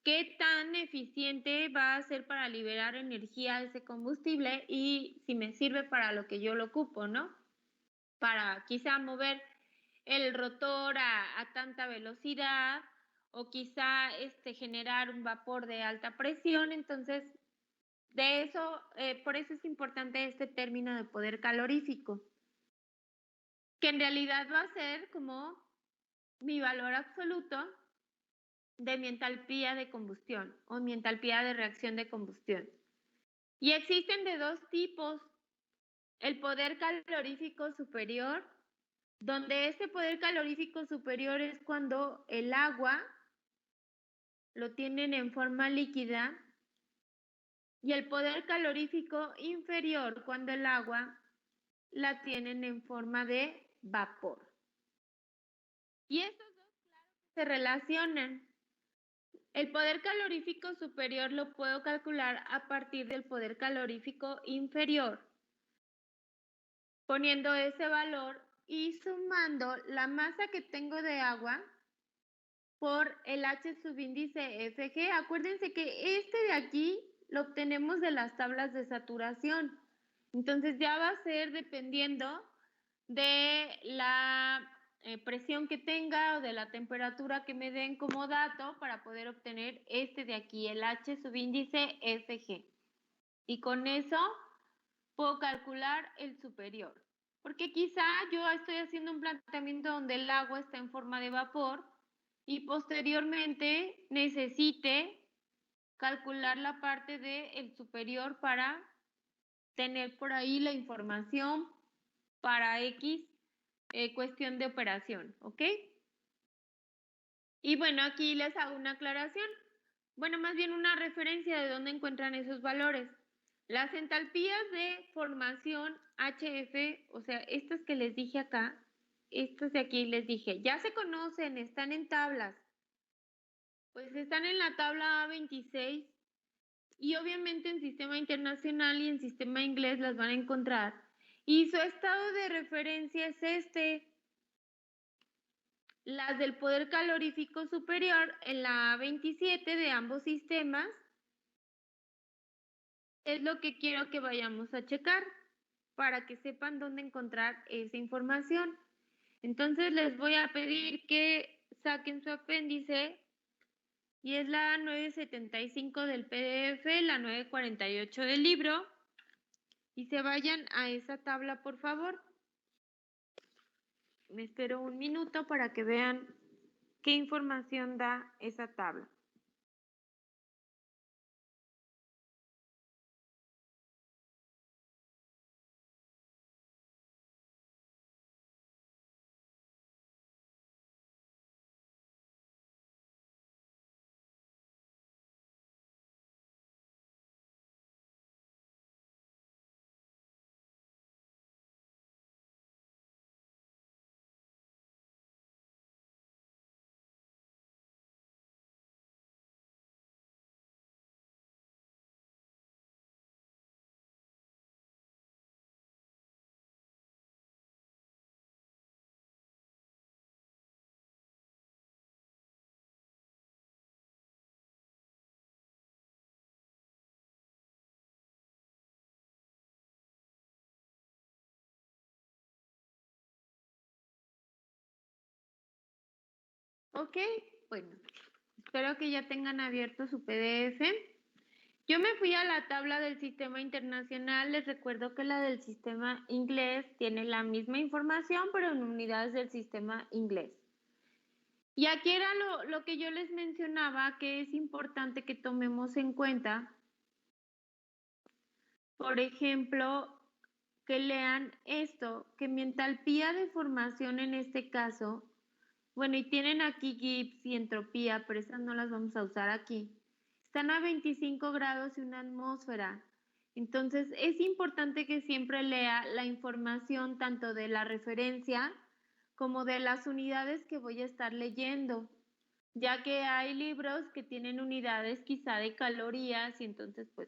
qué tan eficiente va a ser para liberar energía ese combustible y si me sirve para lo que yo lo ocupo, ¿no? Para quizá mover el rotor a tanta velocidad o quizá generar un vapor de alta presión. Entonces, de eso, por eso es importante este término de poder calorífico, que en realidad va a ser como mi valor absoluto de mi entalpía de combustión o mi entalpía de reacción de combustión. Y existen de dos tipos: el poder calorífico superior, donde este poder calorífico superior es cuando el agua lo tienen en forma líquida, y el poder calorífico inferior cuando el agua la tienen en forma de vapor. Y estos dos, claro, se relacionan. El poder calorífico superior lo puedo calcular a partir del poder calorífico inferior, poniendo ese valor y sumando la masa que tengo de agua por el H subíndice Fg. Acuérdense que este de aquí lo obtenemos de las tablas de saturación. Entonces ya va a ser dependiendo de la presión que tenga o de la temperatura que me den como dato para poder obtener este de aquí, el H subíndice Fg. Y con eso puedo calcular el superior. Porque quizá yo estoy haciendo un planteamiento donde el agua está en forma de vapor y posteriormente necesite calcular la parte del superior para tener por ahí la información para X cuestión de operación, ¿ok? Y bueno, aquí les hago una aclaración, bueno, más bien una referencia de dónde encuentran esos valores. Las entalpías de formación HF, o sea, estas que les dije acá, estas de aquí les dije, ya se conocen, están en tablas. Pues están en la tabla A26 y obviamente en sistema internacional y en sistema inglés las van a encontrar. Y su estado de referencia es este. Las del poder calorífico superior en la A27 de ambos sistemas es lo que quiero que vayamos a checar para que sepan dónde encontrar esa información. Entonces les voy a pedir que saquen su apéndice y es la 975 del PDF, la 948 del libro, y se vayan a esa tabla, por favor. Me espero un minuto para que vean qué información da esa tabla. Ok, bueno, espero que ya tengan abierto su PDF. Yo me fui a la tabla del sistema internacional. Les recuerdo que la del sistema inglés tiene la misma información, pero en unidades del sistema inglés. Y aquí era lo que yo les mencionaba, que es importante que tomemos en cuenta. Por ejemplo, que lean esto, que mi entalpía de formación en este caso, bueno, y tienen aquí Gibbs y entropía, pero esas no las vamos a usar aquí. Están a 25 grados y una atmósfera. Entonces, es importante que siempre lea la información tanto de la referencia como de las unidades que voy a estar leyendo, ya que hay libros que tienen unidades quizá de calorías y entonces pues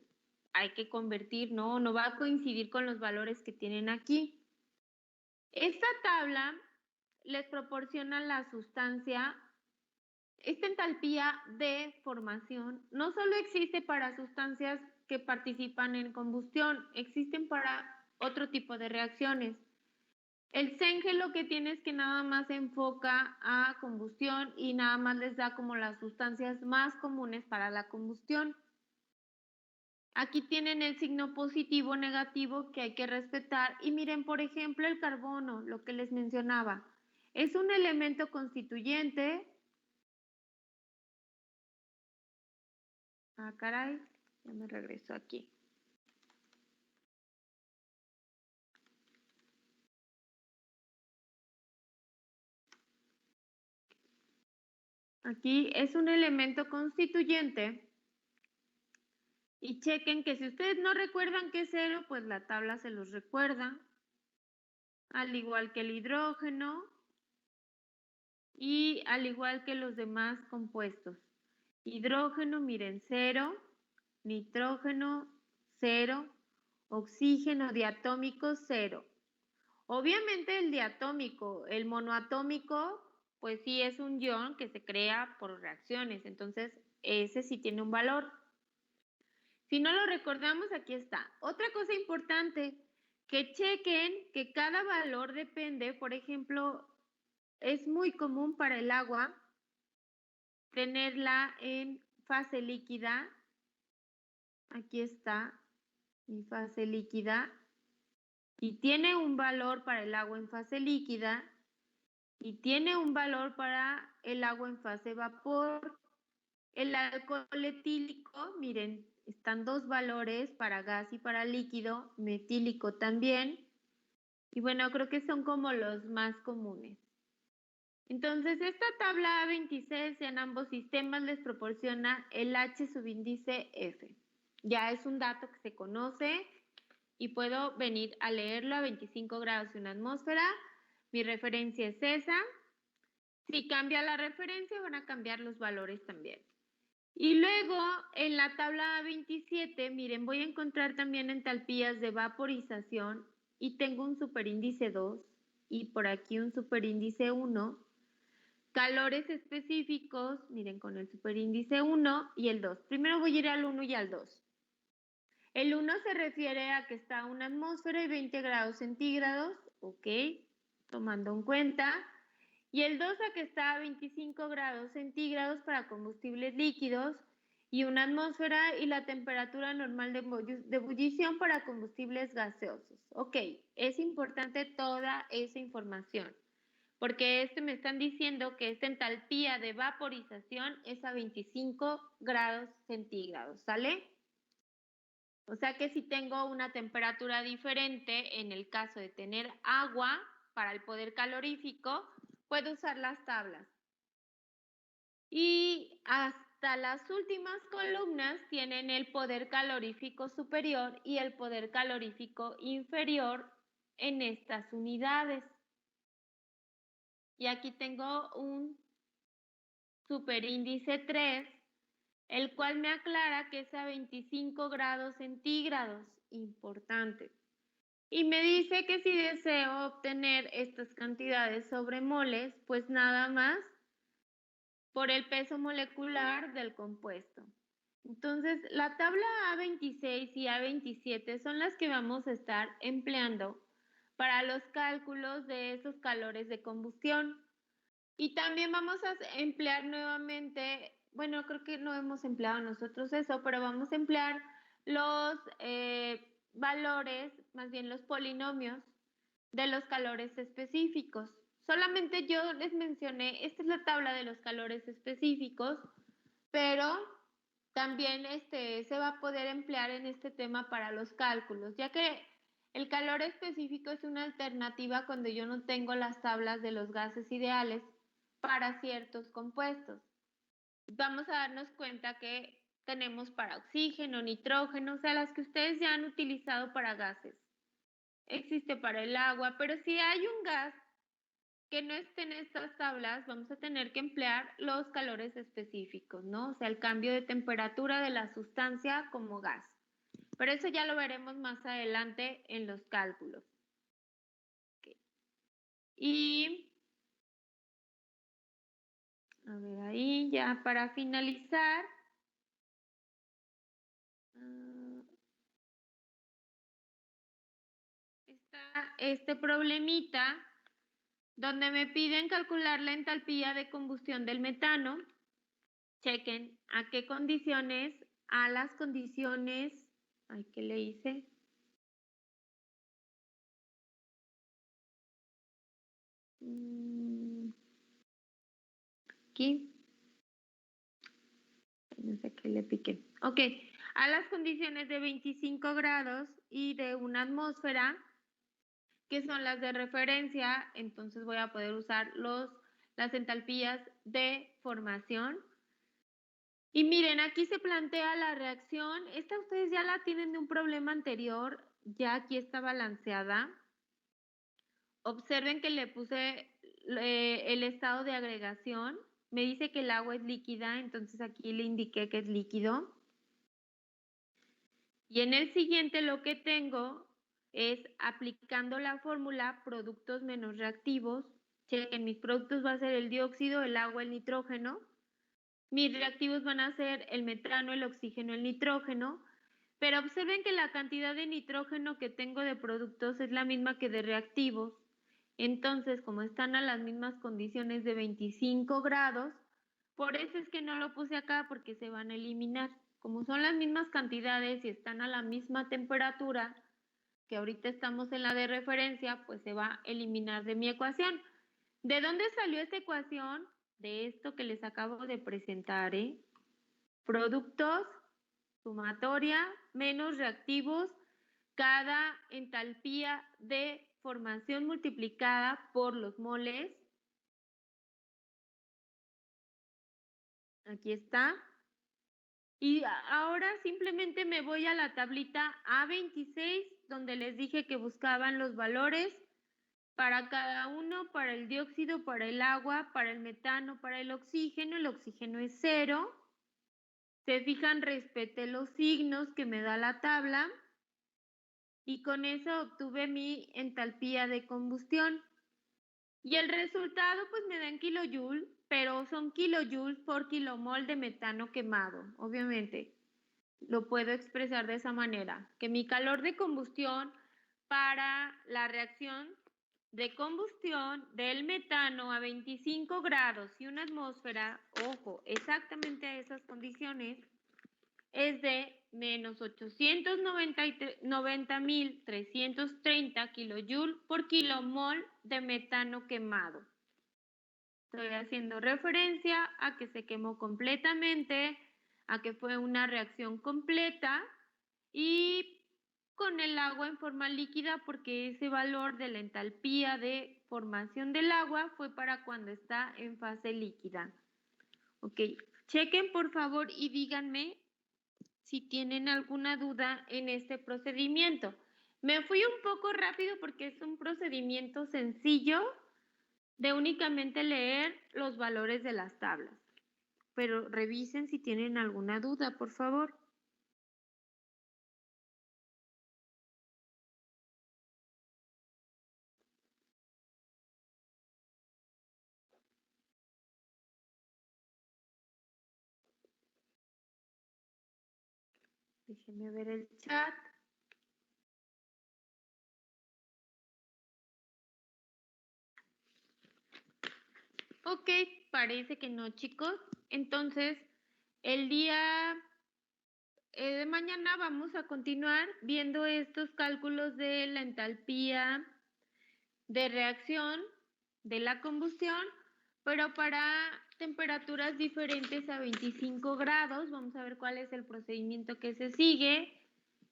hay que convertir, ¿no? No va a coincidir con los valores que tienen aquí. Esta tabla les proporciona la sustancia. Esta entalpía de formación no solo existe para sustancias que participan en combustión, existen para otro tipo de reacciones. El CENGE lo que tiene es que nada más se enfoca a combustión y nada más les da como las sustancias más comunes para la combustión. Aquí tienen el signo positivo, negativo que hay que respetar. Y miren, por ejemplo, el carbono, lo que les mencionaba. Es un elemento constituyente. Ah, caray, ya me regreso aquí. Aquí es un elemento constituyente. Y chequen que si ustedes no recuerdan que es cero, pues la tabla se los recuerda. Al igual que el hidrógeno y al igual que los demás compuestos. Hidrógeno, miren, 0, nitrógeno, 0, oxígeno diatómico, 0. Obviamente el diatómico, el monoatómico, pues sí es un ion que se crea por reacciones, entonces ese sí tiene un valor. Si no lo recordamos, aquí está. Otra cosa importante, que chequen que cada valor depende, por ejemplo, es muy común para el agua tenerla en fase líquida. Aquí está mi fase líquida. Y tiene un valor para el agua en fase líquida y tiene un valor para el agua en fase vapor. El alcohol etílico, miren, están dos valores para gas y para líquido, metílico también. Y bueno, creo que son como los más comunes. Entonces, esta tabla A26 en ambos sistemas les proporciona el H subíndice F. Ya es un dato que se conoce y puedo venir a leerlo a 25 grados y una atmósfera. Mi referencia es esa. Si cambia la referencia, van a cambiar los valores también. Y luego, en la tabla A27, miren, voy a encontrar también entalpías de vaporización y tengo un superíndice 2 y por aquí un superíndice 1. Calores específicos, miren, con el superíndice 1 y el 2. Primero voy a ir al 1 y al 2. El 1 se refiere a que está a una atmósfera y 20 grados centígrados, ok, tomando en cuenta. Y el 2 a que está a 25 grados centígrados para combustibles líquidos y una atmósfera y la temperatura normal de ebullición para combustibles gaseosos. Ok, es importante toda esa información, porque me están diciendo que esta entalpía de vaporización es a 25 grados centígrados, ¿sale? O sea que si tengo una temperatura diferente, en el caso de tener agua para el poder calorífico, puedo usar las tablas. Y hasta las últimas columnas tienen el poder calorífico superior y el poder calorífico inferior en estas unidades. Y aquí tengo un superíndice 3, el cual me aclara que es a 25 grados centígrados, importante. Y me dice que si deseo obtener estas cantidades sobre moles, pues nada más por el peso molecular del compuesto. Entonces, la tabla A26 y A27 son las que vamos a estar empleando para los cálculos de esos calores de combustión. Y también vamos a emplear nuevamente, bueno, creo que no hemos empleado nosotros eso, pero vamos a emplear los valores, más bien los polinomios de los calores específicos. Solamente yo les mencioné, esta es la tabla de los calores específicos, pero también se va a poder emplear en este tema para los cálculos, ya que el calor específico es una alternativa cuando yo no tengo las tablas de los gases ideales para ciertos compuestos. Vamos a darnos cuenta que tenemos para oxígeno, nitrógeno, o sea, las que ustedes ya han utilizado para gases. Existe para el agua, pero si hay un gas que no esté en estas tablas, vamos a tener que emplear los calores específicos, ¿no? O sea, el cambio de temperatura de la sustancia como gas. Pero eso ya lo veremos más adelante en los cálculos. Okay. Y, a ver, ahí ya para finalizar, está este problemita donde me piden calcular la entalpía de combustión del metano. Chequen a qué condiciones, a las condiciones, ay, ¿qué le hice? Aquí, no sé qué le piqué. Ok, a las condiciones de 25 grados y de una atmósfera, que son las de referencia, entonces voy a poder usar las entalpías de formación. Y miren, aquí se plantea la reacción. Esta ustedes ya la tienen de un problema anterior, ya aquí está balanceada. Observen que le puse el estado de agregación. Me dice que el agua es líquida, entonces aquí le indiqué que es líquido. Y en el siguiente lo que tengo es aplicando la fórmula productos menos reactivos. Chequen, mis productos va a ser el dióxido, el agua, el nitrógeno. Mis reactivos van a ser el metano, el oxígeno, el nitrógeno. Pero observen que la cantidad de nitrógeno que tengo de productos es la misma que de reactivos. Entonces, como están a las mismas condiciones de 25 grados, por eso es que no lo puse acá porque se van a eliminar. Como son las mismas cantidades y están a la misma temperatura, que ahorita estamos en la de referencia, pues se va a eliminar de mi ecuación. ¿De dónde salió esta ecuación? De esto que les acabo de presentar, ¿eh? Productos, sumatoria, menos reactivos, cada entalpía de formación multiplicada por los moles. Aquí está. Y ahora simplemente me voy a la tablita A26, donde les dije que buscaban los valores para cada uno, para el dióxido, para el agua, para el metano, para el oxígeno es 0. Se fijan, respeté los signos que me da la tabla y con eso obtuve mi entalpía de combustión. Y el resultado pues me da en kilojoule, pero son kilojoules por kilomol de metano quemado, obviamente. Lo puedo expresar de esa manera, que mi calor de combustión para la reacción de combustión del metano a 25 grados y una atmósfera, ojo, exactamente a esas condiciones, es de menos 890.330 kilojoule por kilomol de metano quemado. Estoy haciendo referencia a que se quemó completamente, a que fue una reacción completa y con el agua en forma líquida porque ese valor de la entalpía de formación del agua fue para cuando está en fase líquida. Ok, chequen por favor y díganme si tienen alguna duda en este procedimiento. Me fui un poco rápido porque es un procedimiento sencillo de únicamente leer los valores de las tablas. Pero revisen si tienen alguna duda, por favor. Déjenme ver el chat. Ok, parece que no, chicos. Entonces, el día de mañana vamos a continuar viendo estos cálculos de la entalpía de reacción de la combustión, pero para temperaturas diferentes a 25 grados. Vamos a ver cuál es el procedimiento que se sigue.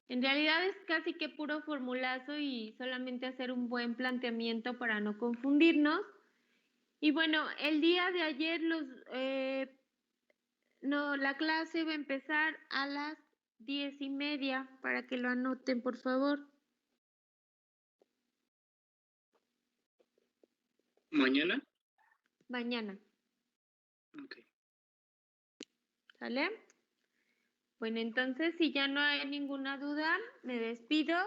En realidad es casi que puro formulazo y solamente hacer un buen planteamiento para no confundirnos. Y bueno, el día de ayer la clase va a empezar a las 10:30 para que lo anoten, por favor. ¿Mañana? Mañana, Ok. ¿sale? Bueno, entonces si ya no hay ninguna duda, me despido